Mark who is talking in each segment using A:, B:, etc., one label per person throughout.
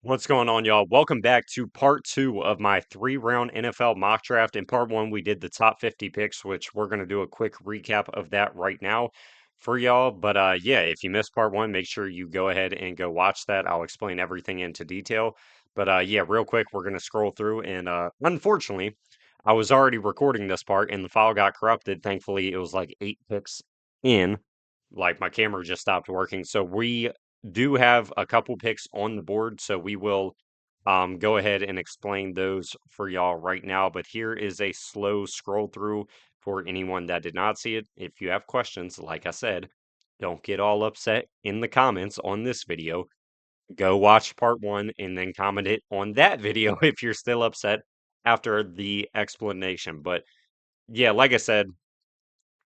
A: What's going on, y'all? Welcome back to part two of my three-round NFL mock draft. In part one, we did the top 50 picks, which we're going to do a quick recap of that right now for y'all. But yeah, if you missed part one, make sure you go ahead and go watch that. I'll explain everything into detail. But yeah, real quick, we're going to scroll through. And unfortunately, I was already recording this part and the file got corrupted. Thankfully, it was like 8 picks in. Like my camera just stopped working. So we do have a couple picks on the board, so we will go ahead and explain those for y'all right now. But here is a slow scroll through for anyone that did not see it. If you have questions, like I said, don't get all upset in the comments on this video. Go watch part one and then comment it on that video if you're still upset after the explanation. But yeah, like I said,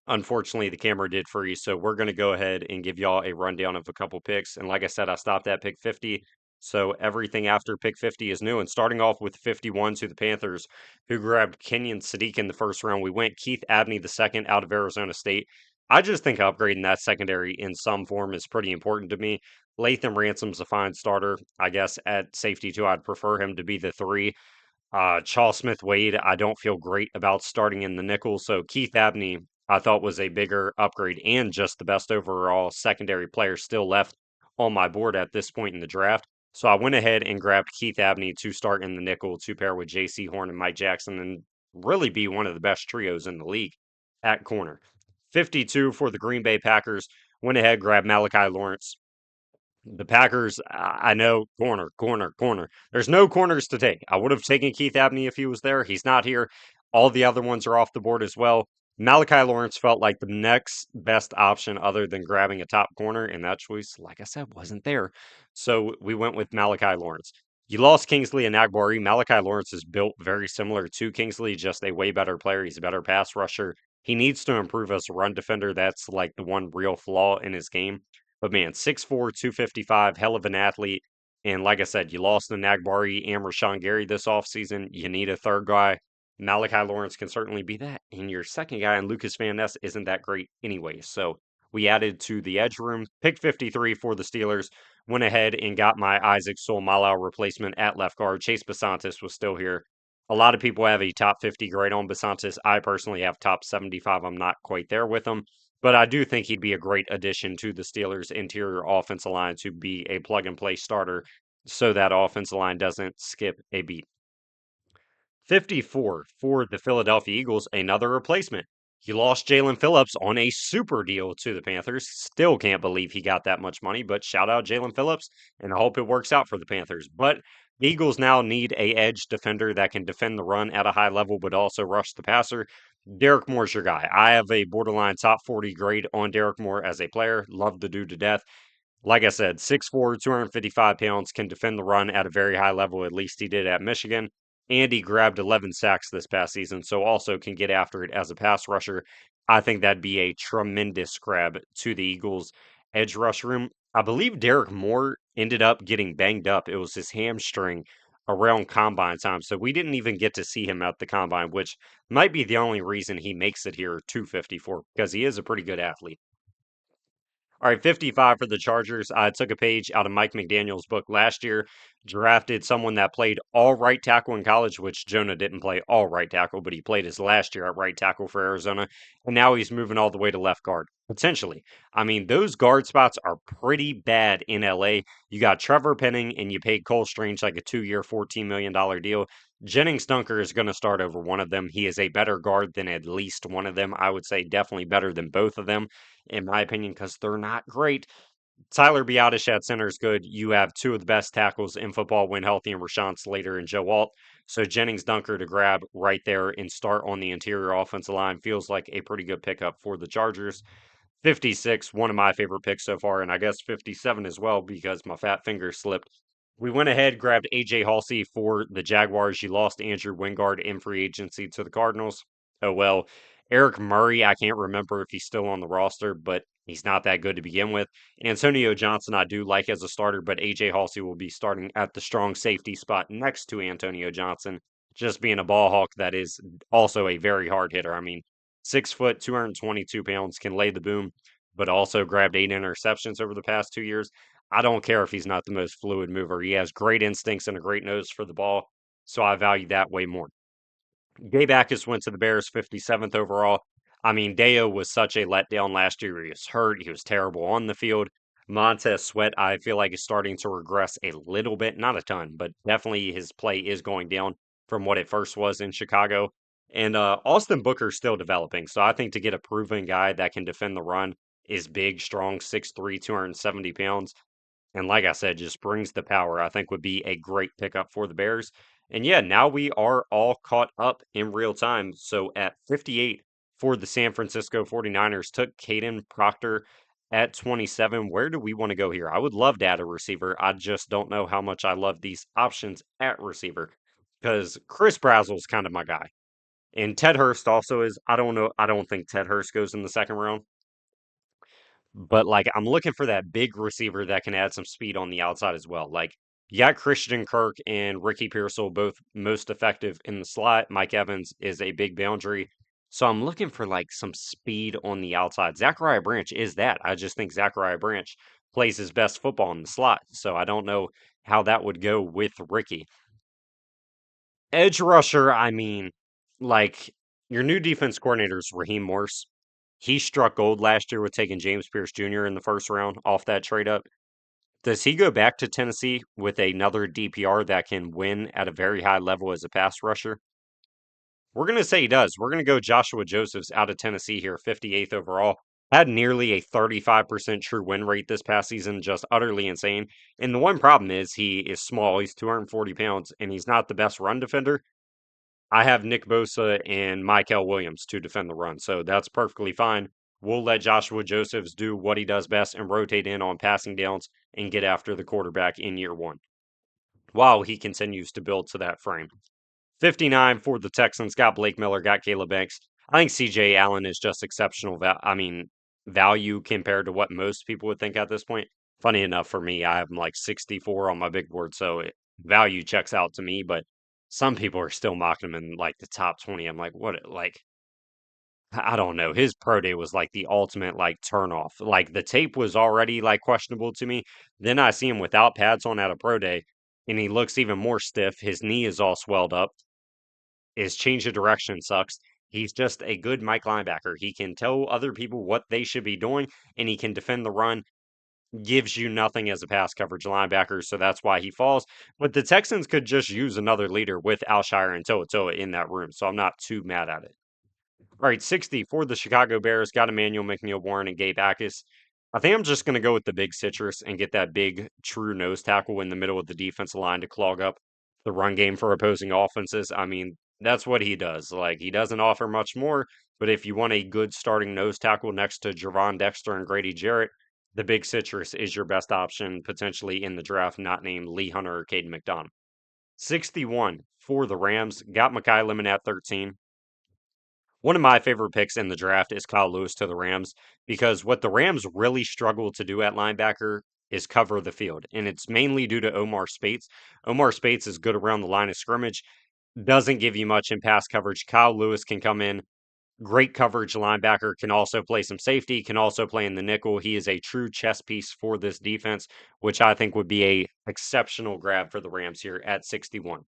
A: unfortunately, the camera did freeze, so we're going to go ahead and give y'all a rundown of a couple picks. And like I said, I stopped at pick 50, so everything after pick 50 is new. And starting off with 51 to the Panthers, who grabbed Kenyon Sadiq in the first round. We went Keith Abney the second out of Arizona State. I just think upgrading that secondary in some form is pretty important to me. Latham Ransom's a fine starter. I guess at safety too, I'd prefer him to be the three. Charles Smith Wade, I don't feel great about starting in the nickel. So Keith Abney, I thought was a bigger upgrade and just the best overall secondary player still left on my board at this point in the draft. So I went ahead and grabbed Keith Abney to start in the nickel to pair with J.C. Horn and Mike Jackson and really be one of the best trios in the league at corner. 52 for the Green Bay Packers. Went ahead, grabbed Malachi Lawrence. The Packers, I know, corner, corner, corner. There's no corners to take. I would have taken Keith Abney if he was there. He's not here. All the other ones are off the board as well. Malachi Lawrence felt like the next best option other than grabbing a top corner, and that choice, like I said, wasn't there. So we went with Malachi Lawrence. You lost Kingsley and Agbari. Malachi Lawrence is built very similar to Kingsley, just a way better player. He's a better pass rusher. He needs to improve as a run defender. That's like the one real flaw in his game. But man, 6'4", 255, hell of an athlete. And like I said, you lost to Nagbari and Rashawn Gary this offseason. You need a third guy. Malachi Lawrence can certainly be that. And your second guy, and Lucas Van Ness, isn't that great anyway. So we added to the edge room. Pick 53 for the Steelers. Went ahead and got my Isaac Solmalau replacement at left guard. Chase Basantis was still here. A lot of people have a top 50 grade on Basantis. I personally have top 75. I'm not quite there with him. But I do think he'd be a great addition to the Steelers' interior offensive line to be a plug and play starter so that offensive line doesn't skip a beat. 54 for the Philadelphia Eagles, another replacement. You lost Jalen Phillips on a super deal to the Panthers. Still can't believe he got that much money, but shout out Jalen Phillips, and I hope it works out for the Panthers. But the Eagles now need a edge defender that can defend the run at a high level, but also rush the passer. Derek Moore's your guy. I have a borderline top 40 grade on Derek Moore as a player. Love the dude to death. Like I said, 6'4", 255 pounds, can defend the run at a very high level. At least he did at Michigan. And he grabbed 11 sacks this past season, so also can get after it as a pass rusher. I think that'd be a tremendous grab to the Eagles' edge rush room. I believe Derek Moore ended up getting banged up. It was his hamstring around combine time, so we didn't even get to see him at the combine, which might be the only reason he makes it here to 54 because he is a pretty good athlete. All right, 55 for the Chargers. I took a page out of Mike McDaniel's book last year, drafted someone that played all right tackle in college, which Jonah didn't play all right tackle, but he played his last year at right tackle for Arizona. And now he's moving all the way to left guard, potentially. I mean, those guard spots are pretty bad in LA. You got Trevor Penning and you paid Cole Strange like a 2-year, $14 million deal. Jennings Dunker is going to start over one of them. He is a better guard than at least one of them. I would say definitely better than both of them in my opinion, because they're not great. Tyler Biadasz at center is good. You have two of the best tackles in football when healthy in Rashawn Slater and Joe Alt. So Jennings Dunker to grab right there and start on the interior offensive line feels like a pretty good pickup for the Chargers. 56, one of my favorite picks so far, and I guess 57 as well because my fat finger slipped. We went ahead, grabbed AJ Halsey for the Jaguars. You lost Andrew Wingard in free agency to the Cardinals. Oh well. Eric Murray, I can't remember if he's still on the roster, but he's not that good to begin with. Antonio Johnson, I do like as a starter, but AJ Halsey will be starting at the strong safety spot next to Antonio Johnson, just being a ball hawk that is also a very hard hitter. I mean, 6 foot, 222 pounds, can lay the boom, but also grabbed 8 interceptions over the past 2 years. I don't care if he's not the most fluid mover. He has great instincts and a great nose for the ball, so I value that way more. Gabe Backus went to the Bears 57th overall. I mean, Deo was such a letdown last year. He was hurt. He was terrible on the field. Montez Sweat, I feel like, is starting to regress a little bit. Not a ton, but definitely his play is going down from what it first was in Chicago. And Austin Booker's still developing. So I think to get a proven guy that can defend the run is big, strong, 6'3", 270 pounds. And like I said, just brings the power, I think would be a great pickup for the Bears. And yeah, now we are all caught up in real time. So at 58 for the San Francisco 49ers, took Caden Proctor at 27. Where do we want to go here? I would love to add a receiver. I just don't know how much I love these options at receiver because Chris Brazel's kind of my guy. And Ted Hurst also is. I don't know. I don't think Ted Hurst goes in the second round. But like I'm looking for that big receiver that can add some speed on the outside as well. Like you got Christian Kirk and Ricky Pearsall both most effective in the slot. Mike Evans is a big boundary. So I'm looking for like some speed on the outside. Zachariah Branch is that. I just think Zachariah Branch plays his best football in the slot. So I don't know how that would go with Ricky. Edge rusher, I mean, like your new defense coordinator is Raheem Morse. He struck gold last year with taking James Pierce Jr. in the first round off that trade up. Does he go back to Tennessee with another DPR that can win at a very high level as a pass rusher? We're going to say he does. We're going to go Joshua Josephs out of Tennessee here, 58th overall. Had nearly a 35% true win rate this past season, just utterly insane. And the one problem is he is small. He's 240 pounds, and he's not the best run defender. I have Nick Bosa and Michael Williams to defend the run, so that's perfectly fine. We'll let Joshua Josephs do what he does best and rotate in on passing downs and get after the quarterback in year one while he continues to build to that frame. 59 for the Texans, got Blake Miller, got Caleb Banks. I think CJ Allen is just exceptional. Value compared to what most people would think at this point. Funny enough for me, I have him like 64 on my big board, so value checks out to me, but some people are still mocking him in like the top 20. I'm like, what? Like, I don't know. His pro day was like the ultimate like turn off. Like the tape was already like questionable to me. Then I see him without pads on at a pro day, and he looks even more stiff. His knee is all swelled up. His change of direction sucks. He's just a good Mike linebacker. He can tell other people what they should be doing, and he can defend the run. Gives you nothing as a pass coverage linebacker, so that's why he falls. But the Texans could just use another leader with Alshire and Toa in that room, so I'm not too mad at it. All right, 60 for the Chicago Bears. Got Emmanuel McNeil-Warren and Gabe Backus. I think I'm just going to go with the big citrus and get that big true nose tackle in the middle of the defensive line to clog up the run game for opposing offenses. I mean, that's what he does. Like, he doesn't offer much more, but if you want a good starting nose tackle next to Javon Dexter and Grady Jarrett, the big citrus is your best option potentially in the draft, not named Lee Hunter or Caden McDonald. 61 for the Rams. Got Mekhi Lemon at 13. One of my favorite picks in the draft is Kyle Lewis to the Rams because what the Rams really struggle to do at linebacker is cover the field. And it's mainly due to Omar Spates. Omar Spates is good around the line of scrimmage, doesn't give you much in pass coverage. Kyle Lewis can come in, great coverage linebacker, can also play some safety, can also play in the nickel. He is a true chess piece for this defense, which I think would be a exceptional grab for the Rams here at 61.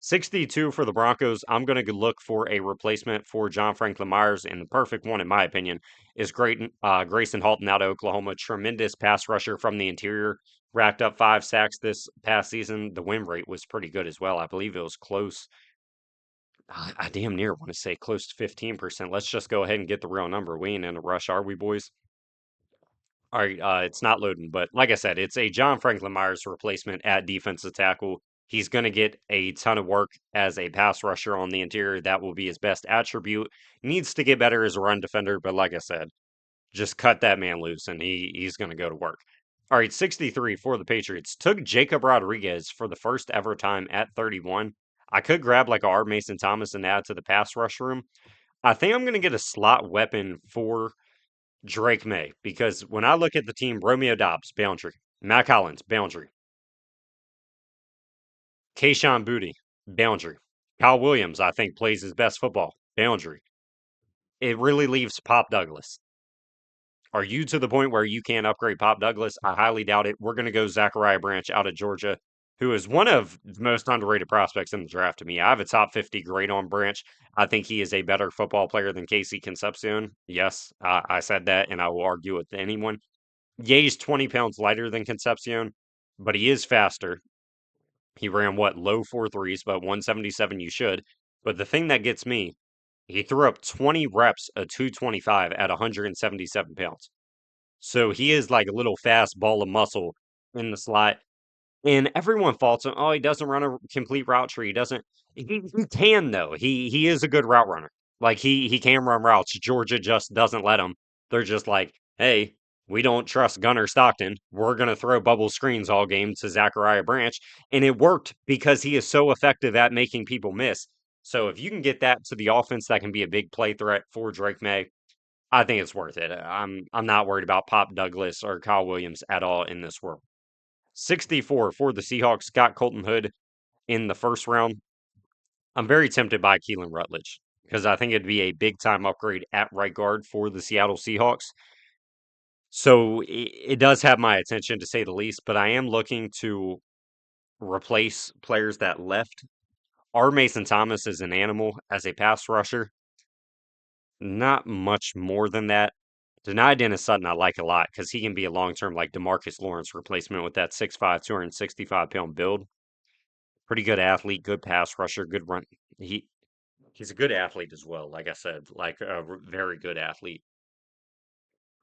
A: 62 for the Broncos. I'm going to look for a replacement for John Franklin Myers, and the perfect one, in my opinion, is Grayson Halton out of Oklahoma. Tremendous pass rusher from the interior. Racked up 5 sacks this past season. The win rate was pretty good as well. I believe it was close. I damn near want to say close to 15%. Let's just go ahead and get the real number. We ain't in a rush, are we, boys? All right, it's not loading, but like I said, it's a John Franklin Myers replacement at defensive tackle. He's going to get a ton of work as a pass rusher on the interior. That will be his best attribute. Needs to get better as a run defender, but like I said, just cut that man loose and he's going to go to work. All right, 63 for the Patriots. Took Jacob Rodriguez for the first ever time at 31. I could grab like a R. Mason Thomas and add to the pass rush room. I think I'm going to get a slot weapon for Drake May, because when I look at the team, Romeo Dobbs, boundary. Matt Collins, boundary. Kayshawn Booty, boundary. Kyle Williams, I think, plays his best football, boundary. It really leaves Pop Douglas. Are you to the point where you can't upgrade Pop Douglas? I highly doubt it. We're going to go Zachariah Branch out of Georgia, who is one of the most underrated prospects in the draft to me. I have a top 50 grade on Branch. I think he is a better football player than Casey Concepcion. Yes, I said that, and I will argue with anyone. Yeah, he's 20 pounds lighter than Concepcion, but he is faster. He ran what, low 4.3s, but 177 you should. But the thing that gets me, he threw up 20 reps of 225 at 177 pounds. So he is like a little fast ball of muscle in the slot. And everyone faults him. Oh, he doesn't run a complete route tree. He doesn't. He can though. He is a good route runner. Like he can run routes. Georgia just doesn't let him. They're just like, hey, we don't trust Gunnar Stockton. We're gonna throw bubble screens all game to Zachariah Branch, and it worked because he is so effective at making people miss. So if you can get that to the offense, that can be a big play threat for Drake May. I think it's worth it. I'm not worried about Pop Douglas or Kyle Williams at all in this world. 64 for the Seahawks got Colton Hood in the first round. I'm very tempted by Keelan Rutledge because I think it'd be a big time upgrade at right guard for the Seattle Seahawks. So it does have my attention to say the least, but I am looking to replace players that left. R. Mason Thomas is an animal as a pass rusher. Not much more than that. Denied Dennis Sutton, I like a lot because he can be a long term, like Demarcus Lawrence replacement with that 6'5, 265-pound build. Pretty good athlete, good pass rusher, good run. He he's a good athlete as well. Like I said, like a very good athlete.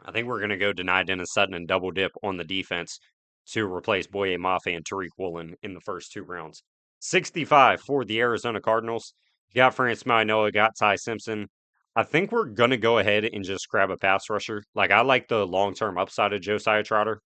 A: I think we're gonna go deny Dennis Sutton and double dip on the defense to replace Boye Mafe and Tariq Woolen in the first 2 rounds. 65 for the Arizona Cardinals. You got France Manoa, got Ty Simpson. I think we're gonna go ahead and just grab a pass rusher. Like I like the long term upside of Josiah Trotter.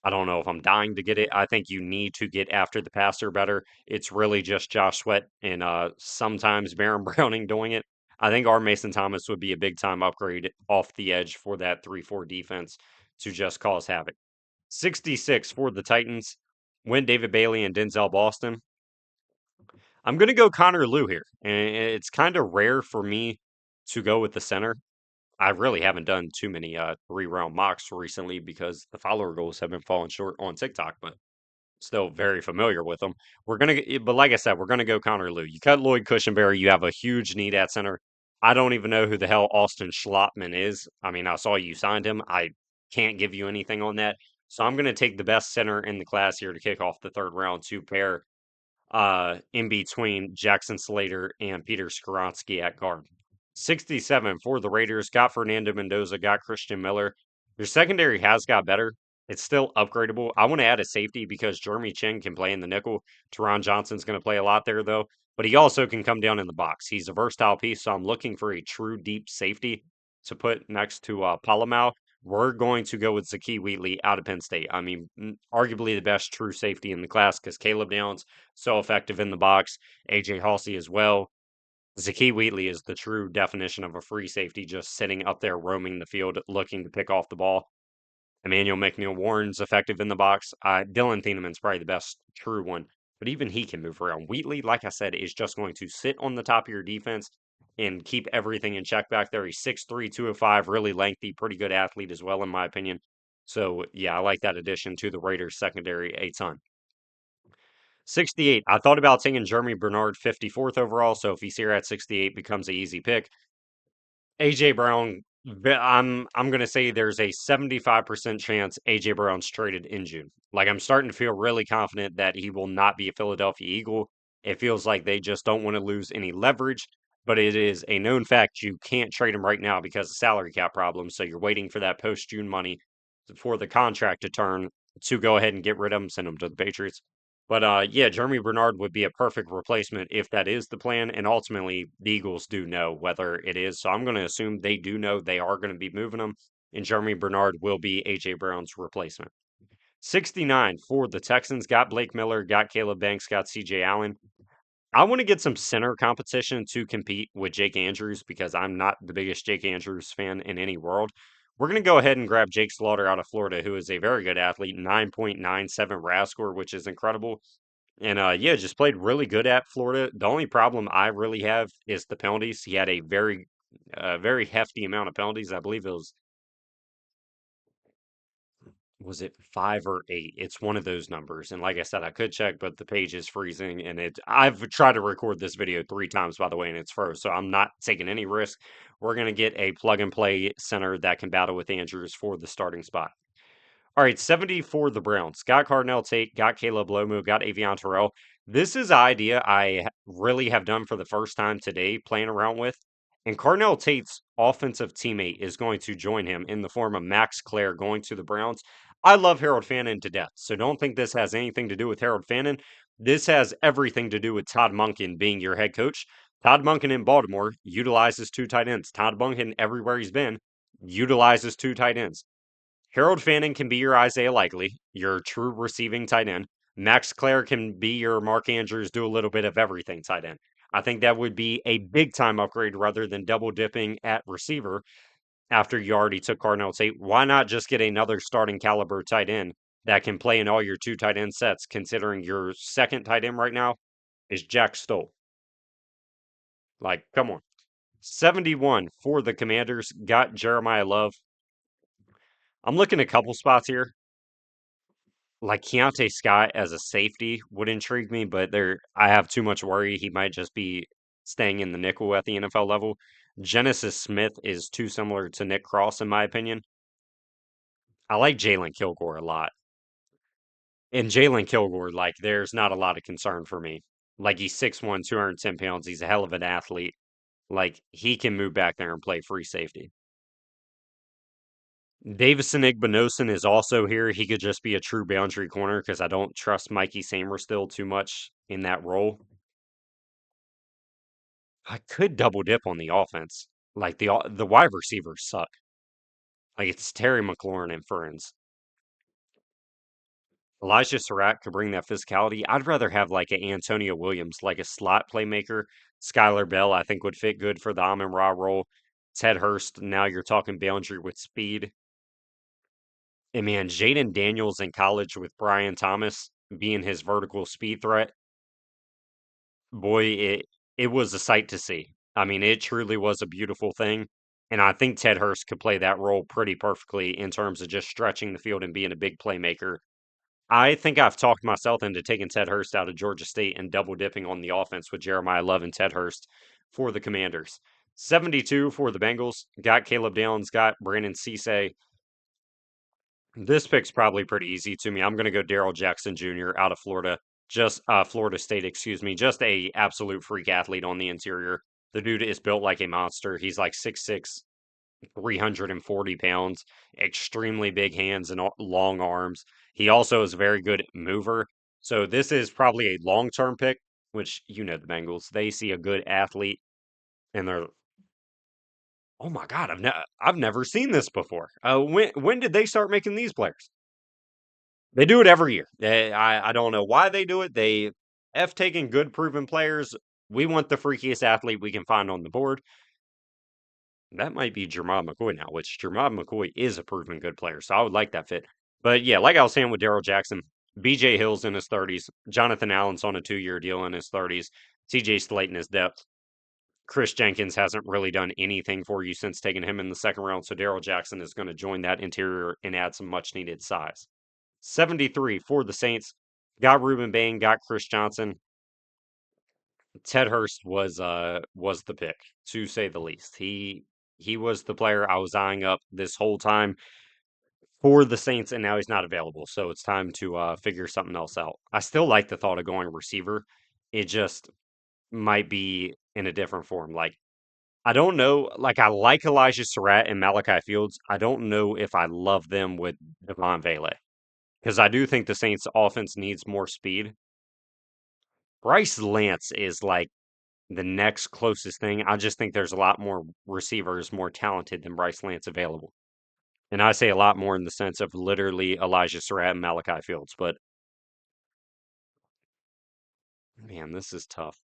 A: I don't know if I'm dying to get it. I think you need to get after the passer better. It's really just Josh Sweat and sometimes Baron Browning doing it. I think our Mason Thomas would be a big time upgrade off the edge for that 3-4 defense to just cause havoc. 66 for the Titans. Win David Bailey and Denzel Boston. I'm going to go Connor Lew here. And it's kind of rare for me to go with the center. I really haven't done too many 3-round mocks recently because the follower goals have been falling short on TikTok, but still very familiar with them. But like I said, we're gonna go Connor Lew. You cut Lloyd Cushenberry, you have a huge need at center. I don't even know who the hell Austin Schlottman is. I mean, I saw you signed him. I can't give you anything on that. So I'm gonna take the best center in the class here to kick off the 3rd round to pair in between Jackson Slater and Peter Skoronsky at guard. 67 for the Raiders. Got Fernando Mendoza, got Christian Miller. Your secondary has got better. It's still upgradable. I want to add a safety because Jeremy Chin can play in the nickel. Teron Johnson's going to play a lot there, though. But he also can come down in the box. He's a versatile piece, so I'm looking for a true deep safety to put next to Palamau. We're going to go with Zaki Wheatley out of Penn State. I mean, arguably the best true safety in the class because Caleb Downs so effective in the box. AJ Halsey as well. Zaki Wheatley is the true definition of a free safety, just sitting up there roaming the field, looking to pick off the ball. Emmanuel McNeil Warren's effective in the box. Dylan Thieneman's probably the best true one, but even he can move around. Wheatley, like I said, is just going to sit on the top of your defense and keep everything in check back there. He's 6'3", 205, really lengthy, pretty good athlete as well, in my opinion. So, yeah, I like that addition to the Raiders secondary a ton. 68. I thought about taking Jeremy Bernard 54th overall, so if he's here at 68, becomes an easy pick. AJ Brown, I'm gonna say there's a 75% chance AJ Brown's traded in June. Like I'm starting to feel really confident that he will not be a Philadelphia Eagle. It feels like they just don't want to lose any leverage, but it is a known fact you can't trade him right now because of salary cap problems. So you're waiting for that post June money for the contract to turn to go ahead and get rid of him, send him to the Patriots. But yeah, Jeremy Bernard would be a perfect replacement if that is the plan. And ultimately, the Eagles do know whether it is. So I'm going to assume they do know they are going to be moving him. And Jeremy Bernard will be A.J. Brown's replacement. 69 for the Texans. Got Blake Miller, got Caleb Banks, got C.J. Allen. I want to get some center competition to compete with Jake Andrews because I'm not the biggest Jake Andrews fan in any world. We're going to go ahead and grab Jake Slaughter out of Florida, who is a very good athlete, 9.97 RAS score, which is incredible. And yeah, just played really good at Florida. The only problem I really have is the penalties. He had a very hefty amount of penalties. I believe it was Was it 5 or 8? It's one of those numbers. And like I said, I could check, but the page is freezing and I've tried to record this video 3 times, by the way, and it's froze. So I'm not taking any risk. We're going to get a plug and play center that can battle with Andrews for the starting spot. All right, 70 for the Browns. Got Cardinal Tate, got Caleb Lomu, got Avion Terrell. This is an idea really have done for the first time today playing around with. And Cardinal Tate's offensive teammate is going to join him in the form of Max Clare going to the Browns. I love Harold Fannin to death, so don't think this has anything to do with Harold Fannin. This has everything to do with Todd Monken being your head coach. Todd Monken in Baltimore utilizes 2 tight ends. Todd Monken, everywhere he's been, utilizes 2 tight ends. Harold Fanning can be your Isaiah Likely, your true receiving tight end. Max Clare can be your Mark Andrews, do a little bit of everything tight end. I think that would be a big time upgrade rather than double dipping at receiver after you already took Cardinal Tate. Why not just get another starting caliber tight end that can play in all your 2 tight end sets, considering your second tight end right now is Jack Stoll? Like, come on. 71 for the Commanders. Got Jeremiah Love. I'm looking at a couple spots here. Like Keontae Scott as a safety would intrigue me, but I have too much worry he might just be staying in the nickel at the NFL level. Genesis Smith is too similar to Nick Cross, in my opinion. I like Jalen Kilgore a lot. And Jalen Kilgore, like, there's not a lot of concern for me. Like, he's 6'1, 210 pounds. He's a hell of an athlete. Like, he can move back there and play free safety. Davison Igbinosun is also here. He could just be a true boundary corner because I don't trust Mikey Samer still too much in that role. I could double dip on the offense. Like the wide receivers suck. Like it's Terry McLaurin and Ferns. Elijah Surratt could bring that physicality. I'd rather have like an Antonio Williams, like a slot playmaker. Skylar Bell, I think, would fit good for the Amon Ra role. Ted Hurst, now you're talking boundary with speed. And man, Jaden Daniels in college with Brian Thomas being his vertical speed threat. Boy, it was a sight to see. I mean, it truly was a beautiful thing, and I think Ted Hurst could play that role pretty perfectly in terms of just stretching the field and being a big playmaker. I think I've talked myself into taking Ted Hurst out of Georgia State and double dipping on the offense with Jeremiah Love and Ted Hurst for the Commanders. 72 for the Bengals. Got Caleb Downs, got Brandon Cisse. This pick's probably pretty easy to me. I'm going to go Daryl Jackson Jr. out of Florida, just Florida State, excuse me. Just a absolute freak athlete on the interior. The dude is built like a monster. He's like 6'6", 340 pounds, extremely big hands and long arms. He also is a very good mover. So this is probably a long-term pick, which you know the Bengals. They see a good athlete and they're, oh my God, I've never seen this before. When did they start making these players? They do it every year. I don't know why they do it. They F taking good proven players. We want the freakiest athlete we can find on the board. That might be Jermod McCoy now, which Jermod McCoy is a proven good player. So I would like that fit. But yeah, like I was saying with Daryl Jackson, BJ Hill's in his 30s. Jonathan Allen's on a 2-year deal in his 30s. TJ Slayton is depth. Chris Jenkins hasn't really done anything for you since taking him in the second round. So Daryl Jackson is going to join that interior and add some much needed size. 73 for the Saints. Got Ruben Bain, got Chris Johnson. Ted Hurst was the pick, to say the least. He was the player I was eyeing up this whole time for the Saints, and now he's not available. So it's time to figure something else out. I still like the thought of going receiver. It just might be in a different form. Like I don't know. Like I like Elijah Surratt and Malachi Fields. I don't know if I love them with Devon Vele. Because I do think the Saints offense needs more speed. Bryce Lance is like the next closest thing. I just think there's a lot more receivers more talented than Bryce Lance available. And I say a lot more in the sense of literally Elijah Surratt and Malachi Fields. But man, this is tough.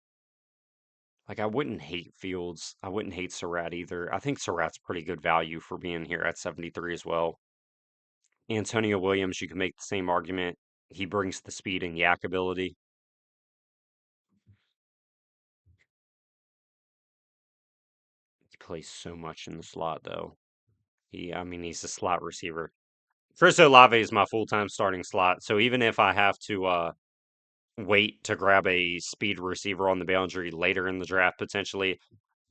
A: Like I wouldn't hate Fields. I wouldn't hate Surratt either. I think Surratt's pretty good value for being here at 73 as well. Antonio Williams, you can make the same argument. He brings the speed and yak ability. He plays so much in the slot though. I mean, he's a slot receiver. Chris Olave is my full-time starting slot. So even if I have to wait to grab a speed receiver on the boundary later in the draft potentially,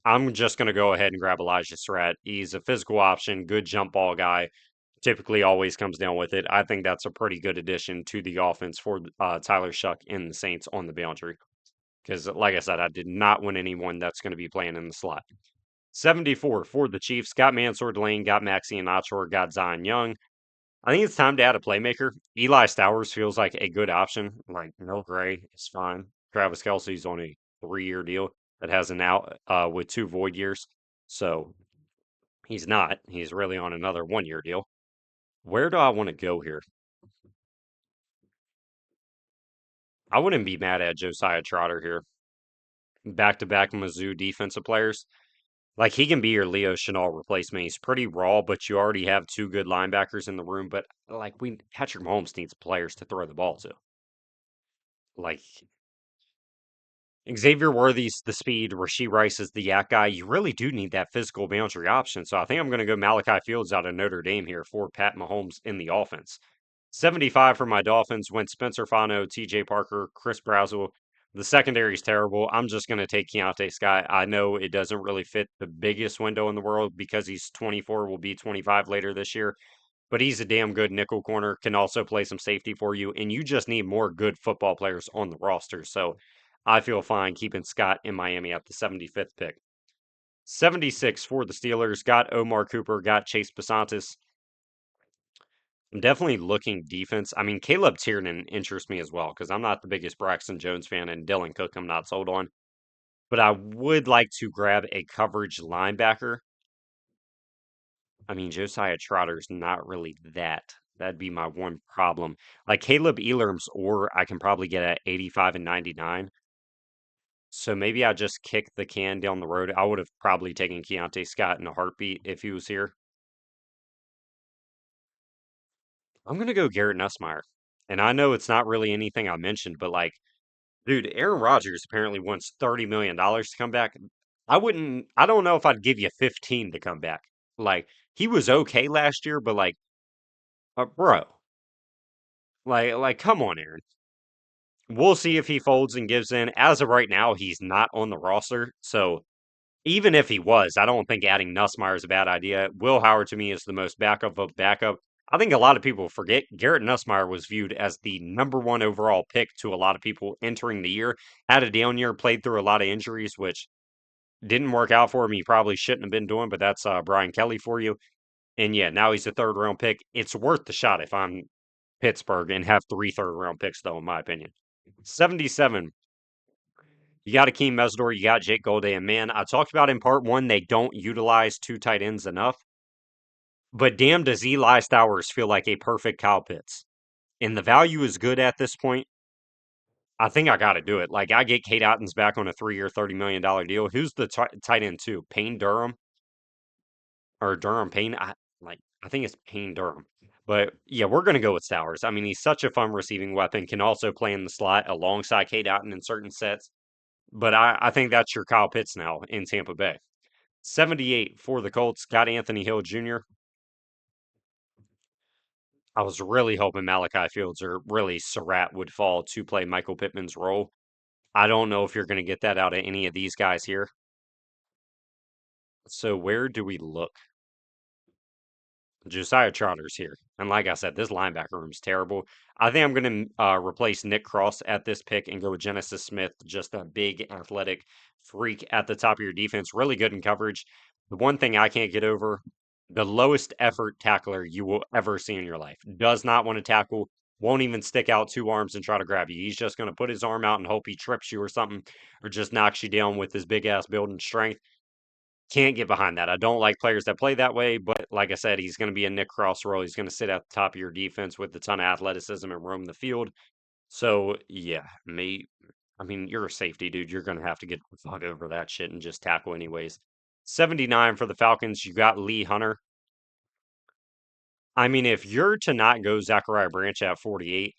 A: I'm just going to go ahead and grab Elijah Surratt. He's a physical option, good jump ball guy. Typically, always comes down with it. I think that's a pretty good addition to the offense for Tyler Shuck and the Saints on the boundary. Because, like I said, I did not want anyone that's going to be playing in the slot. 74 for the Chiefs. Got Mansour Lane, got Maxi and Nachor, got Zion Young. I think it's time to add a playmaker. Eli Stowers feels like a good option. Like, no Gray is fine. Travis Kelsey's on a 3-year deal that has an out with 2 void years. So he's not. He's really on another 1-year deal. Where do I want to go here? I wouldn't be mad at Josiah Trotter here. Back to back Mizzou defensive players. Like he can be your Leo Chenal replacement. He's pretty raw, but you already have 2 good linebackers in the room. But like Patrick Mahomes needs players to throw the ball to. Like Xavier Worthy's the speed, Rashee Rice is the yak guy. You really do need that physical boundary option. So I think I'm going to go Malachi Fields out of Notre Dame here for Pat Mahomes in the offense. 75 for my Dolphins went Spencer Fano, TJ Parker, Chris Brazzell. The secondary is terrible. I'm just going to take Keontae Scott. I know it doesn't really fit the biggest window in the world because he's 24, will be 25 later this year, but he's a damn good nickel corner, can also play some safety for you, and you just need more good football players on the roster. So I feel fine keeping Scott in Miami at the 75th pick. 76 for the Steelers. Got Omar Cooper, got Chase Basantis. I'm definitely looking defense. I mean, Caleb Tiernan interests me as well because I'm not the biggest Braxton Jones fan, and Dylan Cook I'm not sold on. But I would like to grab a coverage linebacker. I mean, Josiah Trotter's not really that. That'd be my one problem. Like Caleb Elam's, or I can probably get at 85 and 99. So maybe I just kick the can down the road. I would have probably taken Keontae Scott in a heartbeat if he was here. I'm gonna go Garrett Nussmeier. And I know it's not really anything I mentioned, but like, dude, Aaron Rodgers apparently wants $30 million to come back. I don't know if I'd give you 15 to come back. Like, he was okay last year, but like, bro, come on, Aaron. We'll see if he folds and gives in. As of right now, he's not on the roster. So even if he was, I don't think adding Nussmeier is a bad idea. Will Howard to me is the most backup of backup. I think a lot of people forget Garrett Nussmeier was viewed as the number 1 overall pick to a lot of people entering the year. Had a down year, played through a lot of injuries, which didn't work out for him. He probably shouldn't have been doing, but that's Brian Kelly for you. And yeah, now he's a 3rd round pick. It's worth the shot if I'm Pittsburgh and have 3 3rd round picks, though, in my opinion. 77. You got Akeem Mesdor, you got Jake Golday, and man, I talked about in part 1, they don't utilize 2 tight ends enough. But damn, does Eli Stowers feel like a perfect Kyle Pitts. And the value is good at this point. I think I got to do it. Like, I get Kate Ottens back on a 3-year, $30 million deal. Who's the tight end, too? Payne Durham? Or Durham Payne? I think it's Payne Durham. But yeah, we're going to go with Stowers. I mean, he's such a fun receiving weapon, can also play in the slot alongside Kate Otten in certain sets. But I think that's your Kyle Pitts now in Tampa Bay. 78 for the Colts. Got Anthony Hill Jr. I was really hoping Malachi Fields or really Surratt would fall to play Michael Pittman's role. I don't know if you're going to get that out of any of these guys here. So where do we look? Josiah Trotter's here. And like I said, this linebacker room is terrible. I think I'm going to replace Nick Cross at this pick and go with Genesis Smith, just a big athletic freak at the top of your defense, really good in coverage. The one thing I can't get over, the lowest effort tackler you will ever see in your life. Does not want to tackle, won't even stick out 2 arms and try to grab you. He's just going to put his arm out and hope he trips you or something, or just knocks you down with his big ass build and strength. Can't get behind that. I don't like players that play that way, but like I said, he's going to be a Nick Cross role. He's going to sit at the top of your defense with a ton of athleticism and roam the field. So, yeah, I mean, you're a safety, dude. You're going to have to get the fuck over that shit and just tackle anyways. 79 for the Falcons. You got Lee Hunter. I mean, if you're to not go Zachariah Branch at 48,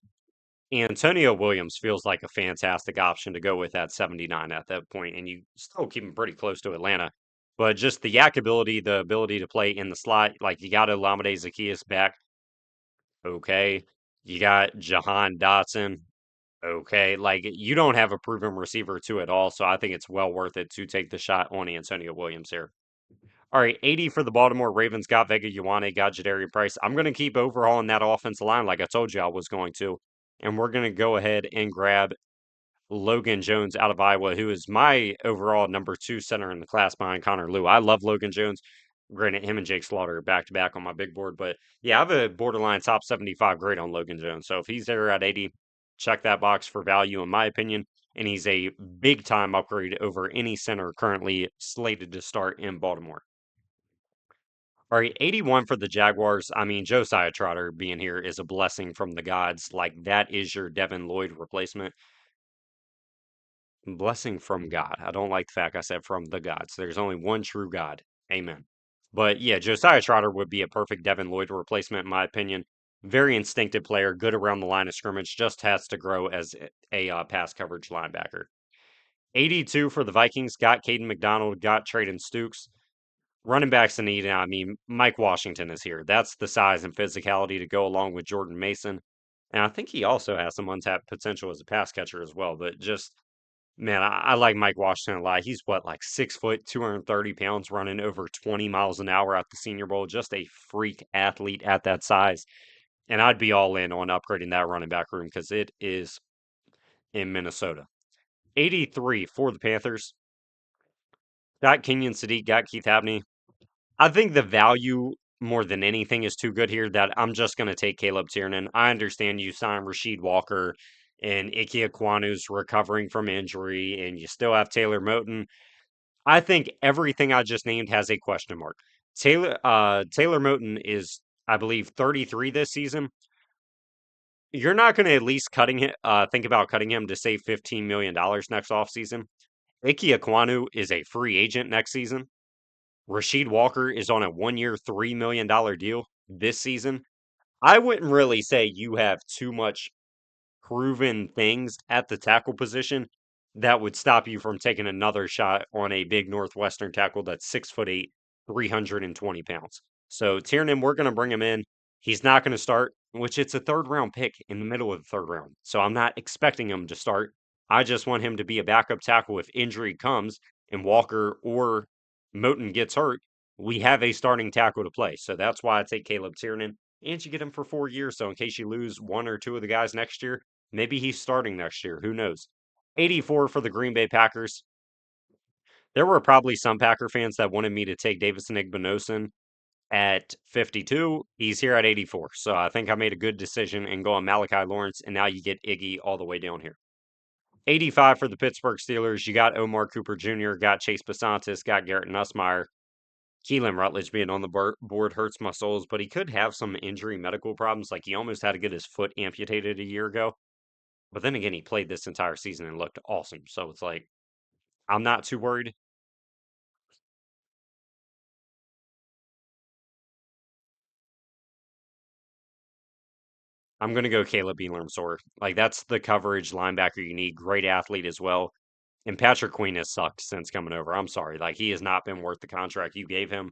A: Antonio Williams feels like a fantastic option to go with at 79 at that point, and you still keep him pretty close to Atlanta. But just the yak ability, the ability to play in the slot, like you got Olamide Zaccheaus back. Okay. You got Jahan Dotson. Okay. Like, you don't have a proven receiver to it all, so I think it's well worth it to take the shot on Antonio Williams here. All right, 80 for the Baltimore Ravens. Got Vega Ioane, got Jadarian Price. I'm going to keep overhauling that offensive line like I told you I was going to. And we're going to go ahead and grab Logan Jones out of Iowa, who is my overall number two center in the class behind Connor Lew. I love Logan Jones. Granted, him and Jake Slaughter are back to back on my big board, but yeah, I have a borderline top 75 grade on Logan Jones. So if he's there at 80, check that box for value, in my opinion. And he's a big time upgrade over any center currently slated to start in Baltimore. All right, 81 for the Jaguars. I mean, Josiah Trotter being here is a blessing from the gods. Like, that is your Devin Lloyd replacement. Blessing from God. I don't like the fact I said from the gods. There's only one true God. Amen. But yeah, Josiah Trotter would be a perfect Devin Lloyd replacement, in my opinion. Very instinctive player, good around the line of scrimmage, just has to grow as a pass coverage linebacker. 82 for the Vikings. Got Caden McDonald, got Traden Stukes. Running backs in need. I mean, Mike Washington is here. That's the size and physicality to go along with Jordan Mason. And I think he also has some untapped potential as a pass catcher as well. But just, man, I like Mike Washington a lot. He's what, like 6 foot, 230 pounds, running over 20 miles an hour at the Senior Bowl. Just a freak athlete at that size. And I'd be all in on upgrading that running back room because it is in Minnesota. 83 for the Panthers. Got Kenyon Sadiq, got Keith Abney. I think the value more than anything is too good here that I'm just going to take Caleb Tiernan. I understand you signed Rasheed Walker and Ike Ekwonu's recovering from injury, and you still have Taylor Moton. I think everything I just named has a question mark. Taylor Moton is, I believe, 33 this season. You're not going to at least think about cutting him to save $15 million next offseason. Ike Ekwonu is a free agent next season. Rasheed Walker is on a 1 year, $3 million deal this season. I wouldn't really say you have too much proven things at the tackle position that would stop you from taking another shot on a big Northwestern tackle that's 6'8", 320 pounds. So Tiernan, we're going to bring him in. He's not going to start, which it's a third round pick in the middle of the third round. So I'm not expecting him to start. I just want him to be a backup tackle if injury comes and Walker or Moton gets hurt. We have a starting tackle to play. So that's why I take Caleb Tiernan. And you get him for 4 years. So in case you lose one or two of the guys next year, maybe he's starting next year. Who knows? 84 for the Green Bay Packers. There were probably some Packer fans that wanted me to take Davison Igbinosun at 52. He's here at 84. So I think I made a good decision in going Malachi Lawrence, and now you get Iggy all the way down here. 85 for the Pittsburgh Steelers. You got Omar Cooper Jr., got Chase Basantis, got Garrett Nussmeyer. Keelan Rutledge being on the board hurts my souls, but he could have some injury medical problems. Like, he almost had to get his foot amputated a year ago. But then again, he played this entire season and looked awesome. So it's like, I'm not too worried. I'm going to go Caleb Elam-Sor. Like, that's the coverage linebacker you need. Great athlete as well. And Patrick Queen has sucked since coming over. I'm sorry. Like, he has not been worth the contract you gave him.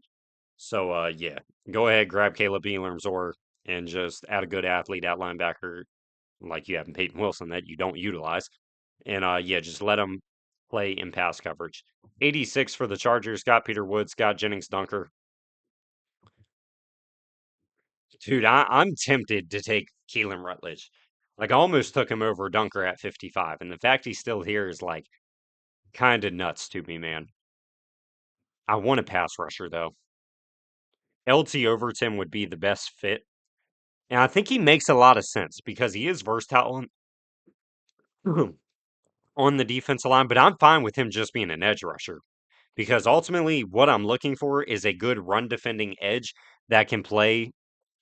A: So, yeah, go ahead, grab Caleb Elam-Sor and just add a good athlete at linebacker like you have in Peyton Wilson that you don't utilize. And, yeah, just let him play in pass coverage. 86 for the Chargers. Got Peter Woods. Got Jennings Dunker. Dude, I'm tempted to take Keelan Rutledge. Like, I almost took him over Dunker at 55, and the fact he's still here is, like, kind of nuts to me, man. I want a pass rusher, though. LT Overton would be the best fit, and I think he makes a lot of sense because he is versatile on the defensive line, but I'm fine with him just being an edge rusher because ultimately what I'm looking for is a good run defending edge that can play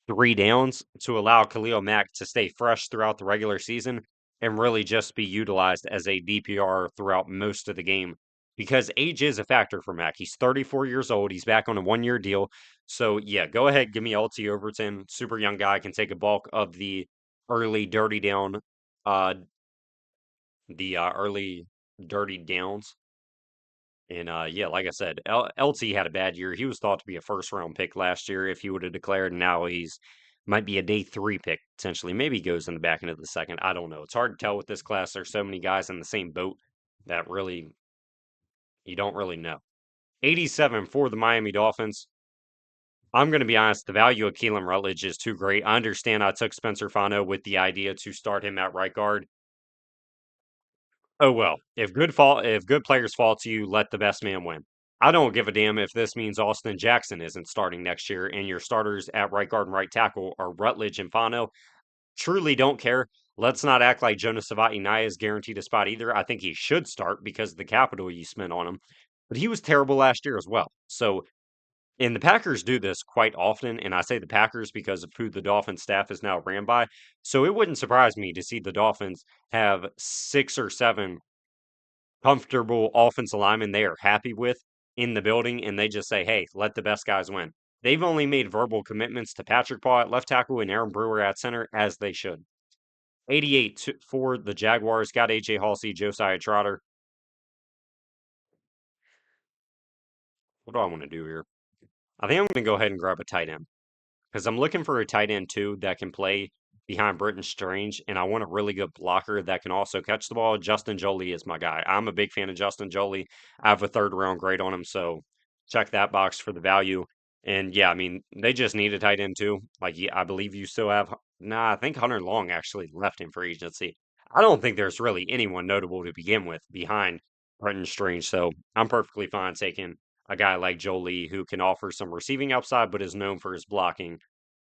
A: 3 downs to allow Khalil Mack to stay fresh throughout the regular season and really just be utilized as a DPR throughout most of the game. Because age is a factor for Mack. He's 34 years old. He's back on a 1 year deal. So, yeah, go ahead. Give me LT Overton. Super young guy can take a bulk of the early dirty down, uh, early dirty downs. And yeah, like I said, LT had a bad year. He was thought to be a first round pick last year if he would have declared. Now he's Might be a day three pick, potentially. Maybe goes in the back end of the second. I don't know. It's hard to tell with this class. There's so many guys in the same boat that really, you don't really know. 87 for the Miami Dolphins. I'm going to be honest, the value of Keelan Rutledge is too great. I understand I took Spencer Fano with the idea to start him at right guard. Oh well, if good players fall to you, let the best man win. I don't give a damn if this means Austin Jackson isn't starting next year and your starters at right guard and right tackle are Rutledge and Fano. Truly don't care. Let's not act like Jonas Savati is guaranteed a spot either. I think he should start because of the capital you spent on him. But he was terrible last year as well. So, and the Packers do this quite often. And I say the Packers because of who the Dolphins staff is now ran by. So it wouldn't surprise me to see the Dolphins have 6 or 7 comfortable offensive linemen they are happy with in the building. And they just say, hey, let the best guys win. They've only made verbal commitments to Patrick Paul at left tackle and Aaron Brewer at center, as they should. 88 for the Jaguars. Got A.J. Halsey, Josiah Trotter. What do I want to do here? I think I'm going to go ahead and grab a tight end because I'm looking for a tight end too that can play behind Britton Strange, and I want a really good blocker that can also catch the ball. Justin Jolie is my guy. I'm a big fan of Justin Jolie. I have a third round grade on him, so check that box for the value. And yeah, I mean, they just need a tight end too. Like, yeah, I believe you still have, nah, I think Hunter Long actually left in free agency. I don't think there's really anyone notable to begin with behind Britton Strange, so I'm perfectly fine taking a guy like Jolie who can offer some receiving upside, but is known for his blocking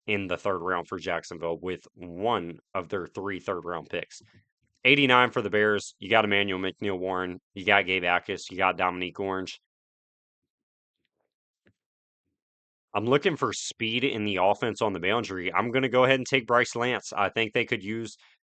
A: in the third round for Jacksonville with one of their 3 third round picks. 89 for the Bears. You got Emmanuel McNeil Warren. You got Gabe Akis. You got Dominique Orange. I'm looking for speed in the offense on the boundary. I'm going to go ahead and take Bryce Lance. I think they could use,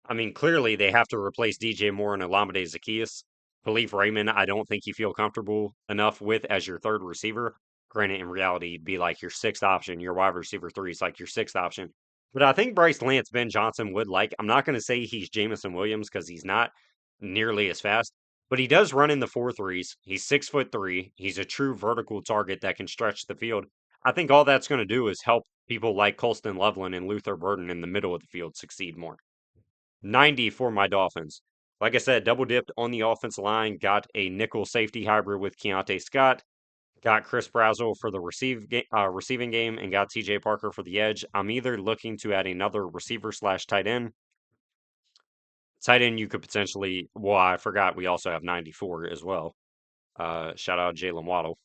A: I mean, clearly they have to replace DJ Moore and Olamide Zaccheaus. Khalif Raymond, I don't think you feel comfortable enough with as your third receiver. Granted, in reality, he'd be like your sixth option. Your wide receiver three is like your sixth option. But I think Bryce Lance, Ben Johnson would like. I'm not going to say he's Jamison Williams because he's not nearly as fast. But he does run in the 4.3s. He's 6'3". He's a true vertical target that can stretch the field. I think all that's going to do is help people like Colston Loveland and Luther Burden in the middle of the field succeed more. 90 for my Dolphins. Like I said, double dipped on the offensive line, got a nickel safety hybrid with Keontae Scott, got Chris Brazzell for the receiving game, and got TJ Parker for the edge. I'm either looking to add another receiver slash tight end. Tight end, you could potentially, well, I forgot we also have 94 as well. Shout out Jalen Waddle.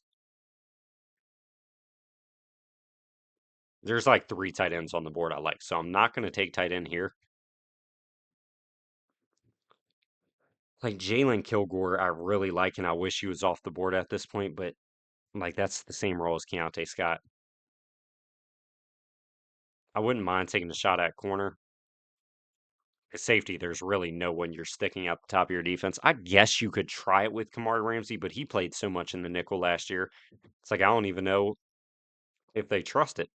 A: There's like 3 tight ends on the board I like, so I'm not going to take tight end here. Like Jalen Kilgore, I really like, and I wish he was off the board at this point, but like that's the same role as Keontae Scott. I wouldn't mind taking a shot at corner. At safety, there's really no one you're sticking at the top of your defense. I guess you could try it with Kamari Ramsey, but he played so much in the nickel last year. It's like I don't even know if they trust it.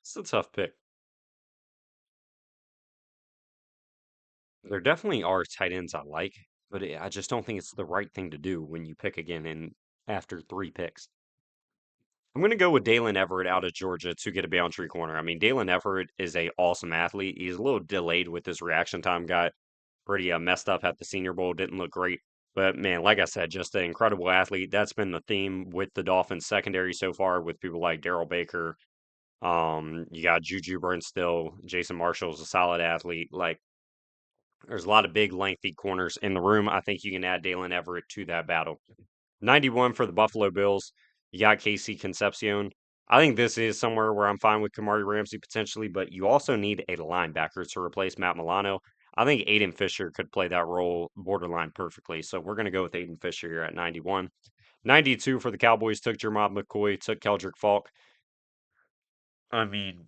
A: It's a tough pick. There definitely are tight ends I like, but I just don't think it's the right thing to do when you pick again in after 3 picks. I'm going to go with Dalen Everett out of Georgia to get a boundary corner. I mean, Dalen Everett is a awesome athlete. He's a little delayed with his reaction time. Got pretty messed up at the Senior Bowl. Didn't look great. But man, like I said, just an incredible athlete. That's been the theme with the Dolphins secondary so far with people like Daryl Baker. You got Juju Burnstill, Jason Marshall's a solid athlete. Like there's a lot of big, lengthy corners in the room. I think you can add Dalen Everett to that battle. 91 for the Buffalo Bills. You got Casey Concepcion. I think this is somewhere where I'm fine with Kamari Ramsey potentially, but you also need a linebacker to replace Matt Milano. I think Aiden Fisher could play that role borderline perfectly. So we're going to go with Aiden Fisher here at 91. 92 for the Cowboys took Jermod McCoy, took Keldrick Falk. I mean,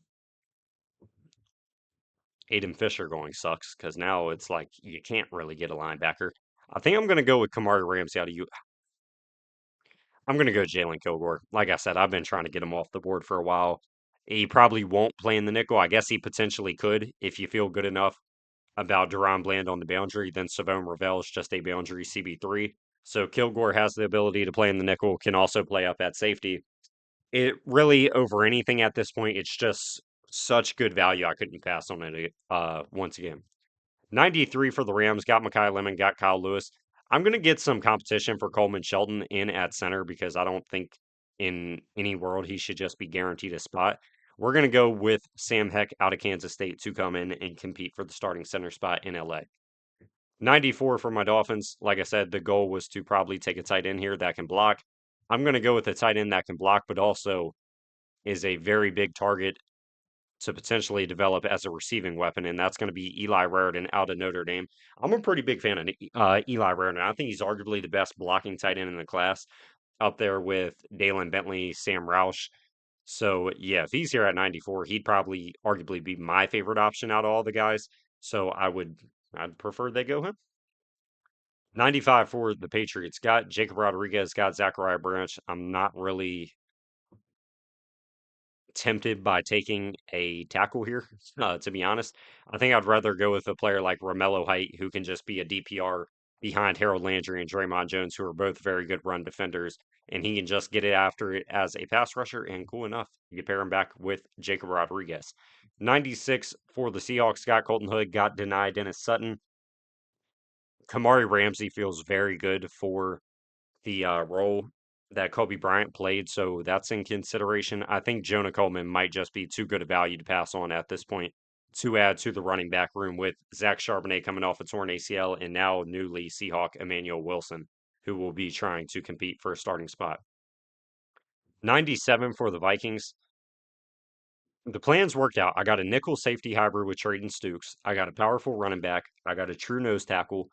A: Aiden Fisher going sucks because now it's like you can't really get a linebacker. I think I'm going to go with Kamari Ramsey out of you. I'm going to go Jalen Kilgore. Like I said, I've been trying to get him off the board for a while. He probably won't play in the nickel. I guess he potentially could if you feel good enough about Duran Bland on the boundary. Then Savone Ravel is just a boundary CB3. So Kilgore has the ability to play in the nickel, can also play up at safety. It really, over anything at this point, it's just such good value. I couldn't pass on it once again. 93 for the Rams, got Mekhi Lemon, got Kyle Lewis. I'm going to get some competition for Coleman Shelton in at center because I don't think in any world he should just be guaranteed a spot. We're going to go with Sam Heck out of Kansas State to come in and compete for the starting center spot in LA. 94 for my Dolphins. Like I said, the goal was to probably take a tight end here that can block. I'm going to go with a tight end that can block, but also is a very big target to potentially develop as a receiving weapon, and that's going to be Eli Raritan out of Notre Dame. I'm a pretty big fan of Eli Raritan. I think he's arguably the best blocking tight end in the class, up there with Dalen Bentley, Sam Roush. So, yeah, if he's here at 94, he'd probably arguably be my favorite option out of all the guys. So I'd prefer they go him. 95 for the Patriots. Got Jacob Rodriguez, got Zachariah Branch. I'm not really tempted by taking a tackle here, to be honest. I think I'd rather go with a player like Romello Height, who can just be a DPR behind Harold Landry and Draymond Jones, who are both very good run defenders, and he can just get it after it as a pass rusher. And cool enough, you can pair him back with Jacob Rodriguez. 96 for the Seahawks. Got Colton Hood, got denied Dennis Sutton. Kamari Ramsey feels very good for the role that Kobe Bryant played, so that's in consideration. I think Jonah Coleman might just be too good a value to pass on at this point to add to the running back room with Zach Charbonnet coming off a torn ACL and now newly Seahawk Emmanuel Wilson, who will be trying to compete for a starting spot. 97 for the Vikings. The plans worked out. I got a nickel safety hybrid with Trayton Stukes. I got a powerful running back. I got a true nose tackle.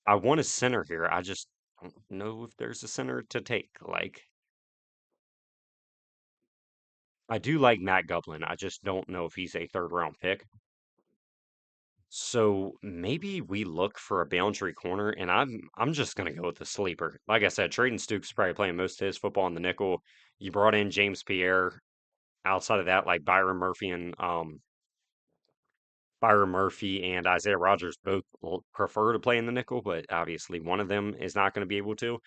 A: I want a center here. I just don't know if there's a center to take. Like, I do like Matt Gublin. I just don't know if he's a third round pick. So maybe we look for a boundary corner, and I'm just gonna go with the sleeper. Like I said, Trayton Stukes probably playing most of his football in the nickel. You brought in James Pierre. Outside of that, like Byron Murphy and Isaiah Rogers both prefer to play in the nickel, but obviously one of them is not going to be able to.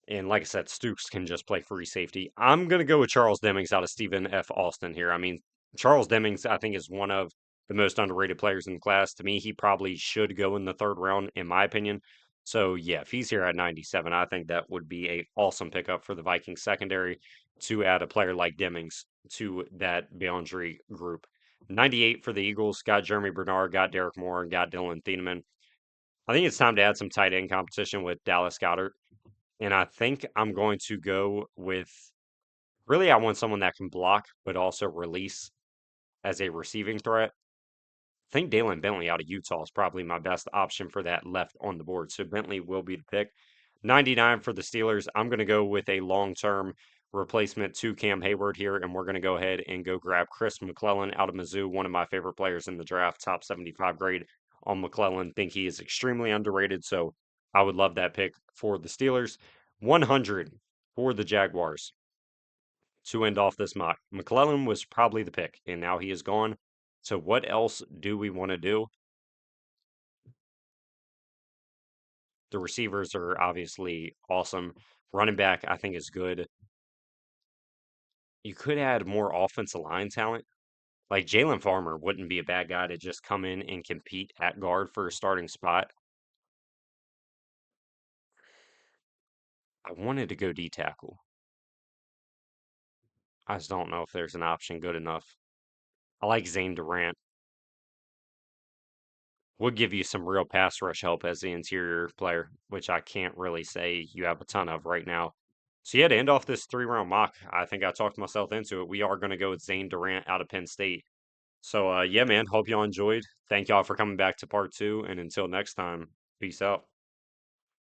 A: And like I said, Stooks can just play free safety. I'm going to go with Charles Demings out of Stephen F. Austin here. I mean, Charles Demings, I think, is one of the most underrated players in the class. To me, he probably should go in the third round, in my opinion. So, yeah, if he's here at 97, I think that would be a awesome pickup for the Vikings secondary to add a player like Demings to that boundary group. 98 for the Eagles, got Jeremy Bernard, got Derek Moore, and got Dylan Thieneman. I think it's time to add some tight end competition with Dallas Goedert. And I think I'm going to go with really, I want someone that can block, but also release as a receiving threat. I think Dalen Bentley out of Utah is probably my best option for that left on the board. So Bentley will be the pick. 99 for the Steelers. I'm going to go with a long term replacement to Cam Hayward here, and we're going to go ahead and go grab Chris McClellan out of Mizzou, one of my favorite players in the draft, top 75 grade on McClellan. Think he is extremely underrated, so I would love that pick for the Steelers. 100 for the Jaguars to end off this mock. McClellan was probably the pick, and now he is gone. So what else do we want to do? The receivers are obviously awesome. Running back, I think, is good. You could add more offensive line talent. Like Jalen Farmer wouldn't be a bad guy to just come in and compete at guard for a starting spot. I wanted to go D tackle. I just don't know if there's an option good enough. I like Zane Durant. Would give you some real pass rush help as the interior player, which I can't really say you have a ton of right now. So yeah, to end off this 3 round mock, I think I talked myself into it. We are going to go with Zane Durant out of Penn State. So yeah, man, hope y'all enjoyed. Thank y'all for coming back to part two. And until next time, peace out.